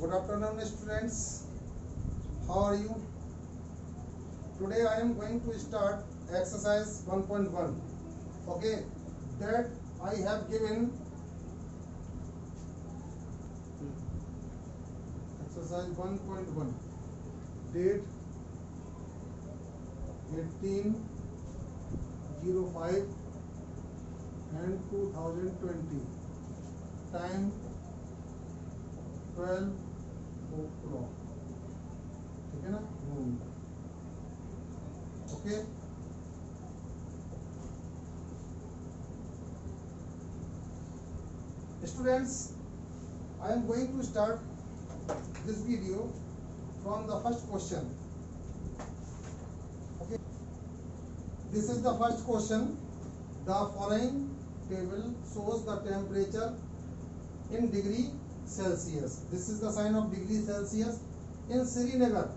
Good afternoon, students. How are you? Today I am going to start exercise 1.1. Okay, that I have given exercise 1.1, date 18/05 and 2020, time 12 o'clock. ठीक है ना, noon. Okay. Students, I am going to start this video from the first question. Okay. This is the first question. The following table shows the temperature in degree Celsius. This is the sign of degree Celsius in Srinagar.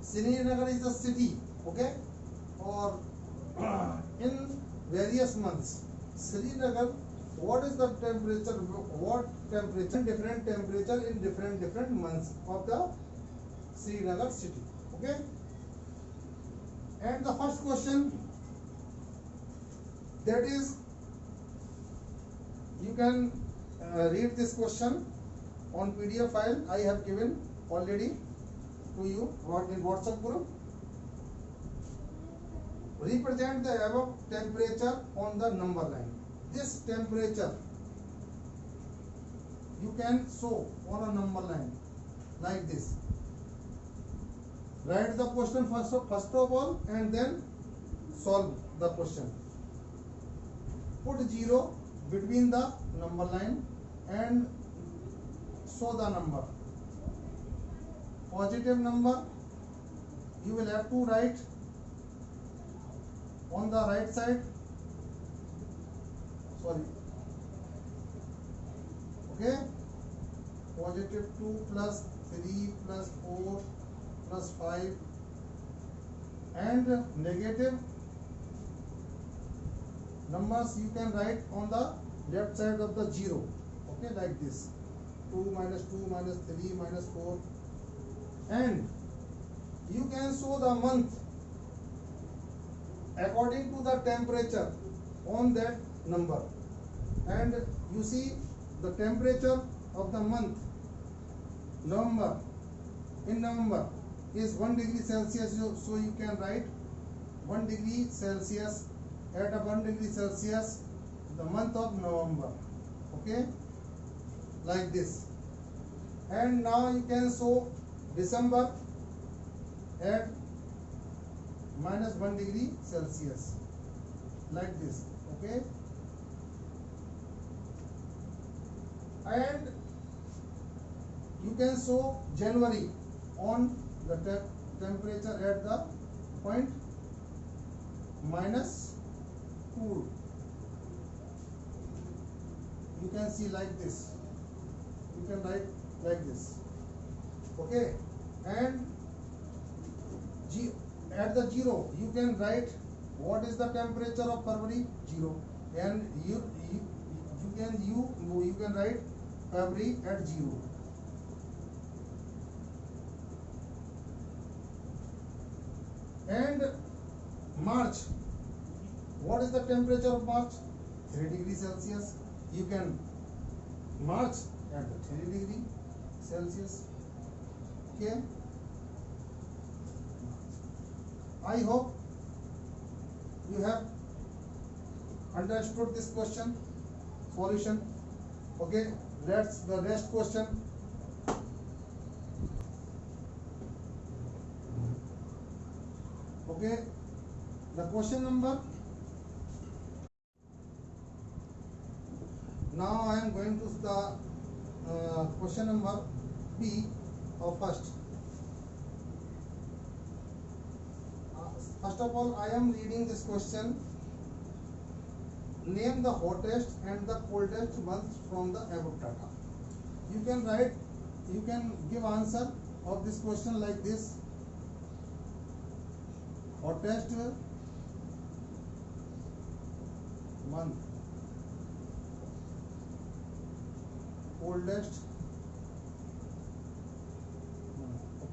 Srinagar is the city, okay, or in various months. Srinagar, what is the temperature? What temperature? Different temperature in different months of the Srinagar city, okay. And the first question, that is, you can read this question on PDF file I have given already to you in WhatsApp group. Represent the above temperature on the number line. This temperature you can show on a number line like this. Write the question first of all and then solve the question. Put 0 between the number line and show the number. Positive number you will have to write on the right side. Sorry. Okay. Positive 2 plus 3 plus 4 plus 5 and negative numbers you can write on the left side of the 0. Okay, like this. 2 minus 2 minus 3 minus 4, and you can show the month according to the temperature on that number, and you see the temperature of the month November is 1 degree Celsius, so you can write 1 degree Celsius at a 1 degree Celsius the month of November, okay, like this. And now you can show December at minus 1 degree Celsius like this, okay. And you can show January on the temperature at the point minus cool. You can see like this. You can write like this, okay. And at the 0 you can write what is the temperature of February, 0, and you can write February at 0. And March, what is the temperature of March? 3 degrees Celsius. You can March at the 3 degree Celsius, okay. I hope you have understood this question solution, okay. Let's the next question. Okay, the question number. Now I am going to the question number B of first. First of all, I am reading this question. Name the hottest and the coldest months from the above data. You can write, you can give answer of this question like this. Hottest month, coldest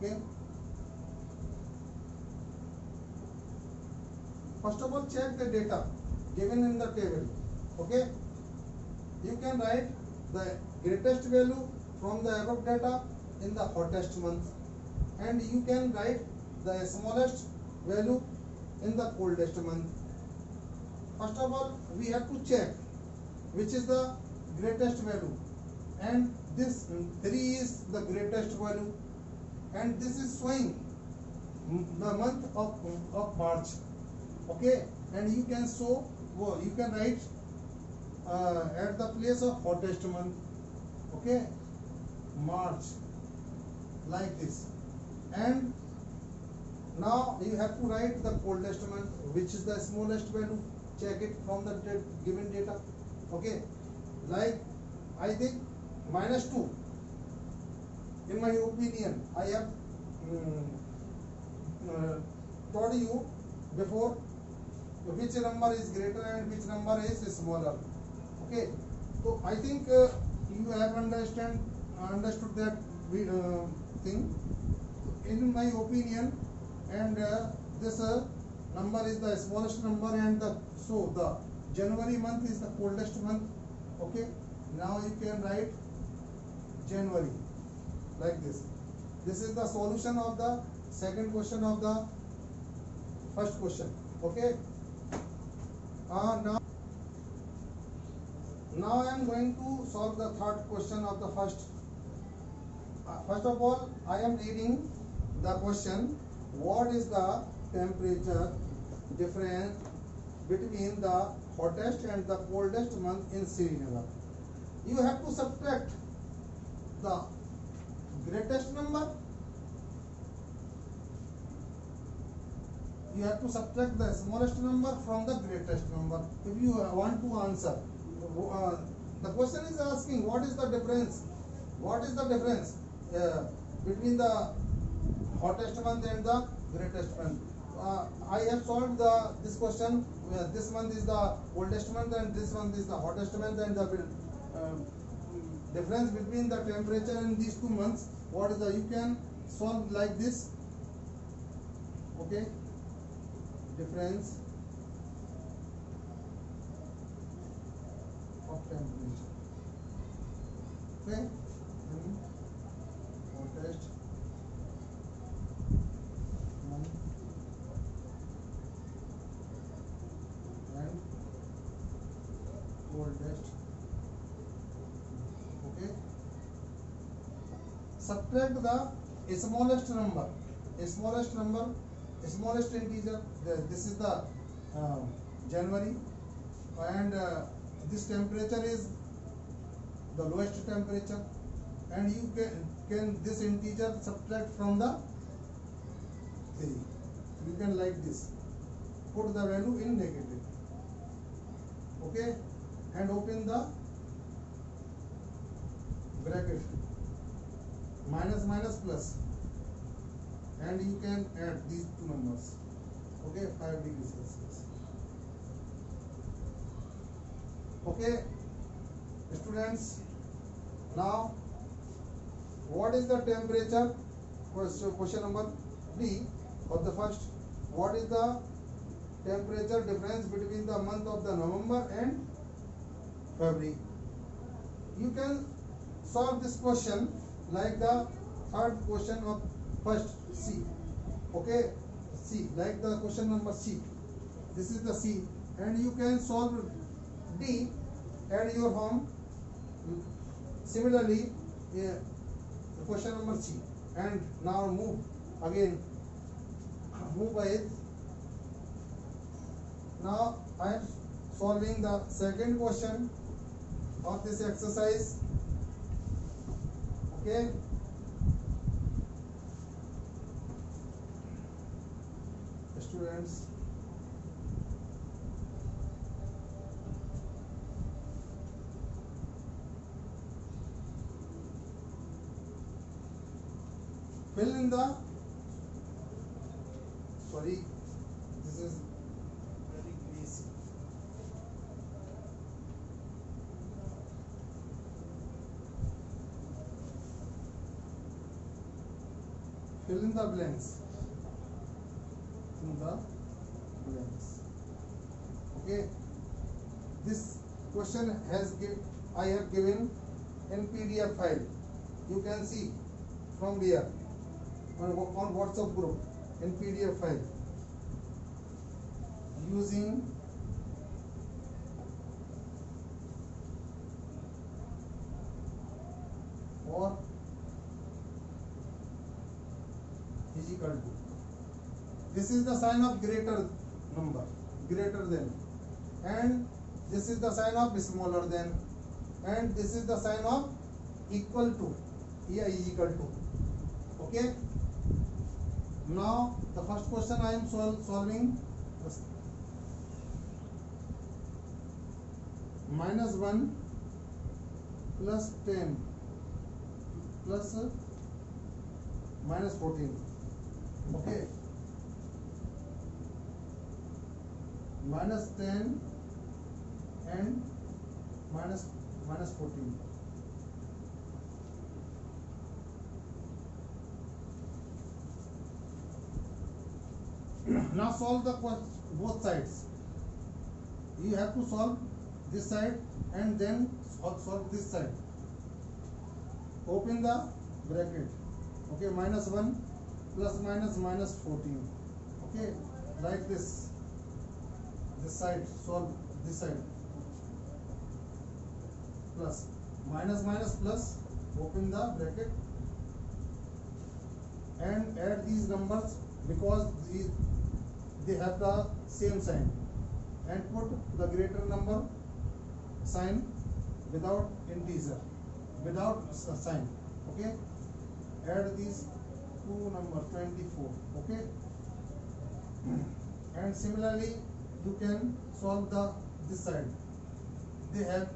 Okay. First of all, check the data given in the table. Okay. You can write the greatest value from the above data in the hottest month, and you can write the smallest value in the coldest month. First of all, we have to check which is the greatest value, and this 3 is the greatest value, and this is showing the month of March. Okay, and you can show, you can write at the place of hottest month. Okay, March, like this. And now you have to write the coldest month, which is the smallest value. Check it from the given data. Okay, like I think -2. In my opinion, I have told you before which number is greater and which number is smaller. Okay, so I think you have understood that thing. In my opinion, and this number is the smallest number, and so the January month is the coldest month. Okay, now you can write January like this. This is the solution of the second question of the first question. Okay. Now I am going to solve the third question of the first. First of all, I am reading the question. What is the temperature difference between the hottest and the coldest month in Srinagar? You have to subtract the greatest number. You have to subtract the smallest number from the greatest number if you want to answer. The question is asking what is the difference? What is the difference between the hottest month and the greatest month? I have solved this question. This month is the coldest month and this month is the hottest month, and the difference between the temperature in these 2 months. What is the? You can solve like this. Okay. Difference of temperature. Okay. Hottest month and coldest. Okay. Subtract the smallest number. Smallest integer. This is the January, and this temperature is the lowest temperature, and you can this integer subtract from the 3. You can like this, put the value in negative. Okay, and open the bracket, minus minus plus, and you can add these 2 numbers. Okay, 5 degrees Celsius. Okay, students, now what is the temperature? Question number 3 of the first. What is the temperature difference between the month of the November and February? You can solve this question like the third question of first C. Okay, C, like the question number C. This is the C, and you can solve D at your home. Similarly, the question number C, and now move ahead. Now I am solving the second question of this exercise. Okay. Students, fill in the, sorry, this is very greasy. fill in the blanks. In the blanks. Okay. This question I have given in PDF file. You can see from here on WhatsApp group in PDF file using or is equal to. This is the sign of greater number, greater than, and this is the sign of smaller than, and this is the sign of equal to. Here is equal to. Okay. Now the first question I am solving. -1 plus 10 plus -14. Okay. -10 and -14. Now solve the both sides. You have to solve this side and then solve this side. Open the bracket. Okay, -1 plus -14. Okay, like this. This side, solve this side. Plus minus plus. Open the bracket and add these numbers because they have the same sign, and put the greater number sign without integer, without sign. Okay, add these two numbers 24. Okay, and similarly you can solve this side. They have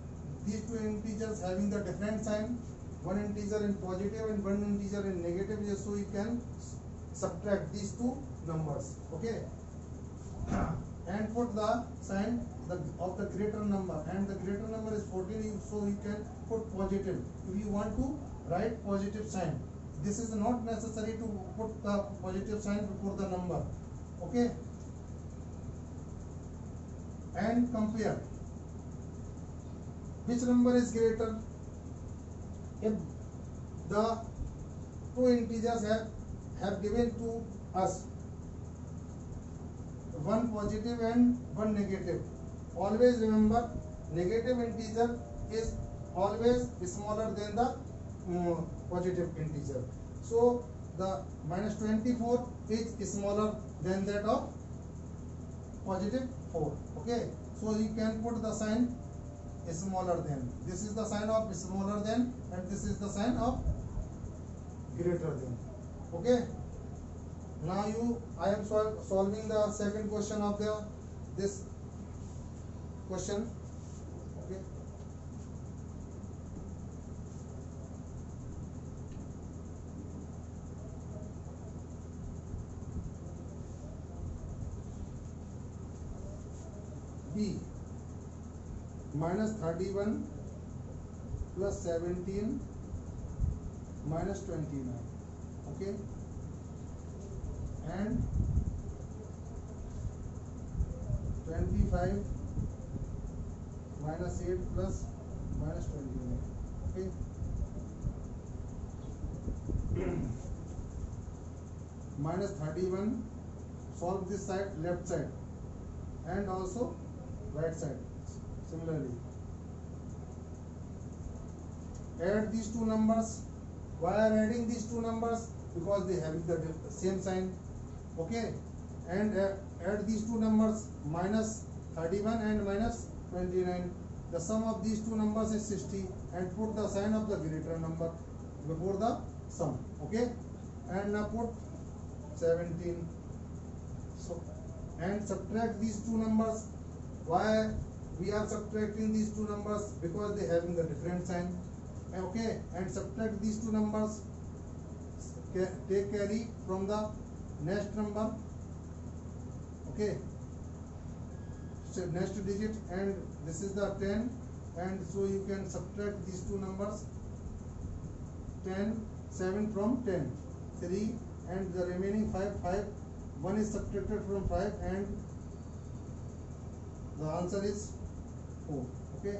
these two integers having the different sign, one integer in positive and one integer in negative, so you can subtract these two numbers. Okay, and put the sign of the greater number, and the greater number is 14, so you can put positive if you want to write positive sign. This is not necessary to put the positive sign before the number. Okay, and compare which number is greater. If the two integers have given to us one positive and one negative, always remember negative integer is always smaller than the positive integer. So the -24 is smaller than that of positive 4. Okay, so you can put the sign smaller than. This is the sign of smaller than, and this is the sign of greater than. Okay. Now I am solving the second question of this question. Okay. B, -31 plus 17 minus 29. Okay, and 25 minus 8 plus minus 29. Okay, -31, solve this side, left side, and also right side. Similarly, add these two numbers. Why are adding these two numbers? Because they have the same sign. Okay, and add these two numbers, -31 and -29. The sum of these two numbers is 60, and put the sign of the greater number before the sum. Okay, and now put 17. So, and subtract these two numbers. Why we are subtracting these two numbers? Because they having the different sign. Okay, and subtract these two numbers. Take carry from the next number. Okay, so next digit, and this is the 10, and so you can subtract these two numbers. 10, 7 from 10, 3, and the remaining 5, 1 is subtracted from 5 and the answer is 4. Okay,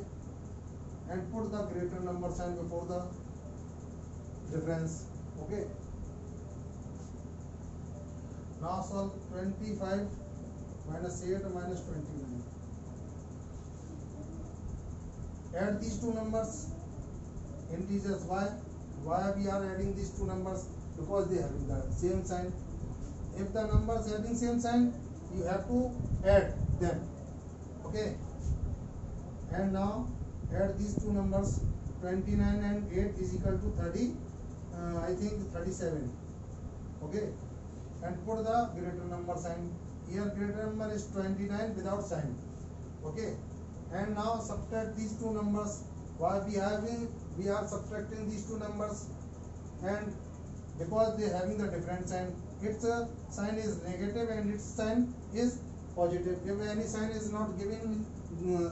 and put the greater number sign before the difference. Okay, now solve 25 minus 8 minus 29. Add these two numbers, integers y. Why we are adding these two numbers? Because they having the same sign. If the numbers having same sign, you have to add them. Okay, and now add these two numbers. 29 and 8 is equal to 30. I think 37. Okay, and put the greater number sign. Here greater number is 29 without sign. Okay, and now subtract these two numbers. Why we are subtracting these two numbers? And because they having the different sign, its sign is negative and its sign is positive. If any sign is not given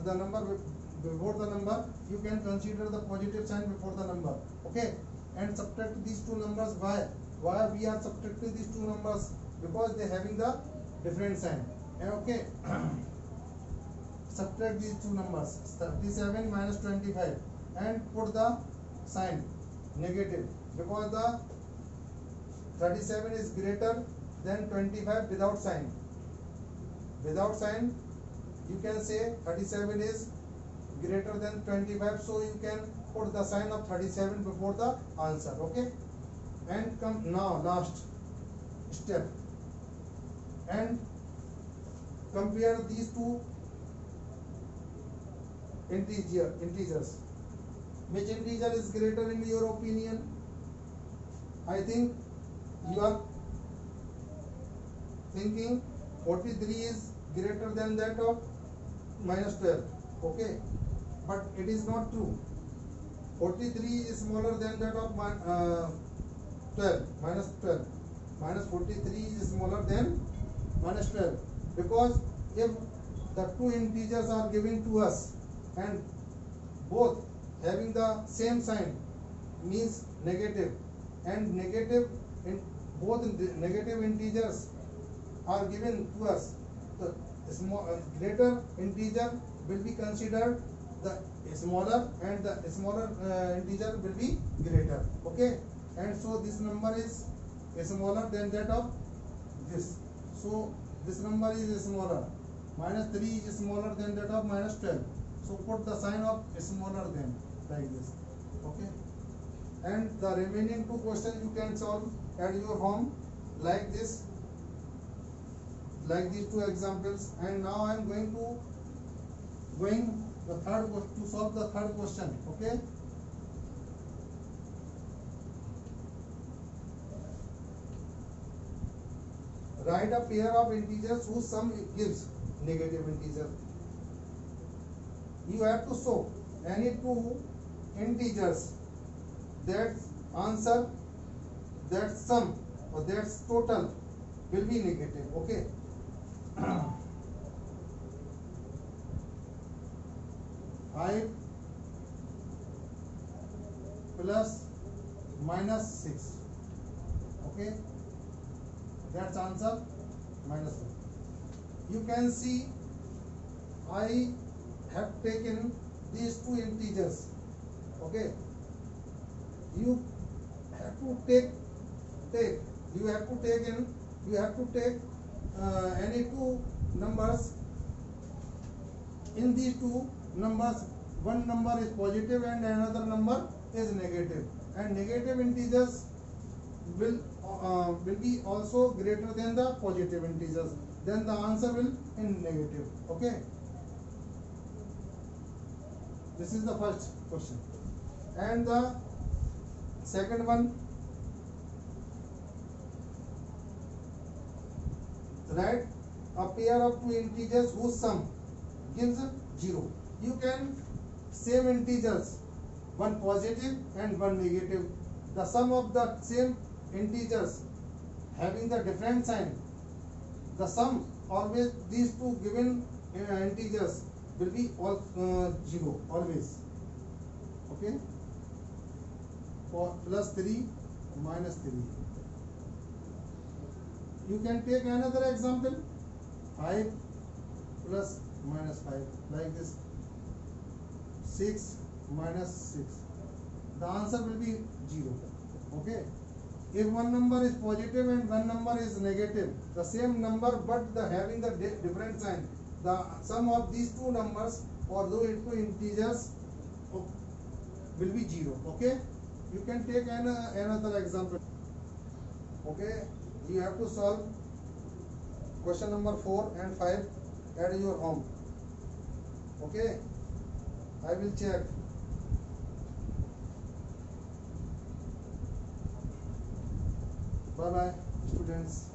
the number before the number, you can consider the positive sign before the number. Okay, and subtract these two numbers. Why we are subtracting these two numbers? Because they having the different sign. Okay. Subtract these two numbers, 37 minus 25, and put the sign negative, because the 37 is greater than 25 without sign. Without sign, you can say 37 is greater than 25, so you can put the sign of 37 before the answer. Okay, and come now last step and compare these two integers. Which integer is greater in your opinion? I think you are thinking 43 is greater than that of minus 12. Okay, but it is not true. 43 is smaller than that of 12, minus 12. Minus 43 is smaller than minus 12, because if the two integers are given to us and both having the same sign, means negative, and negative in both negative integers are given to us, the greater integer will be considered the smaller and the smaller integer will be greater. Okay, and so this number is smaller than that of this, so this number is smaller. Minus 3 is smaller than that of minus 12, so put the sign of smaller than, like this. Okay, and the remaining two questions you can solve at your home like this, like these two examples. And now I am going the third to solve the third question. Okay, write a pair of integers whose sum gives negative integer. You have to show any two integers that answer, that sum or that total will be negative. Okay, 5 plus minus 6. Okay, that's answer minus 1. You can see I have taken these two integers. Okay, you have to take any two numbers. In these two numbers, one number is positive and another number is negative, and negative integers will be also greater than the positive integers, then the answer will in negative. Okay, this is the first question. And the second one, write a pair of two integers whose sum gives 0. You can same integers, one positive and one negative, the sum of the same integers having the different sign, the sum always, these two given integers will be all 0 always. Okay, for plus 3 minus 3. You can take another example. 5 plus minus 5, like this. 6 minus 6. The answer will be 0. Okay. If one number is positive and one number is negative, the same number but the having the different sign, the sum of these two numbers, although it two integers, will be 0. Okay. You can take another example. Okay. You have to solve question number 4 and 5 at your home. Okay. I will check. Bye bye, students.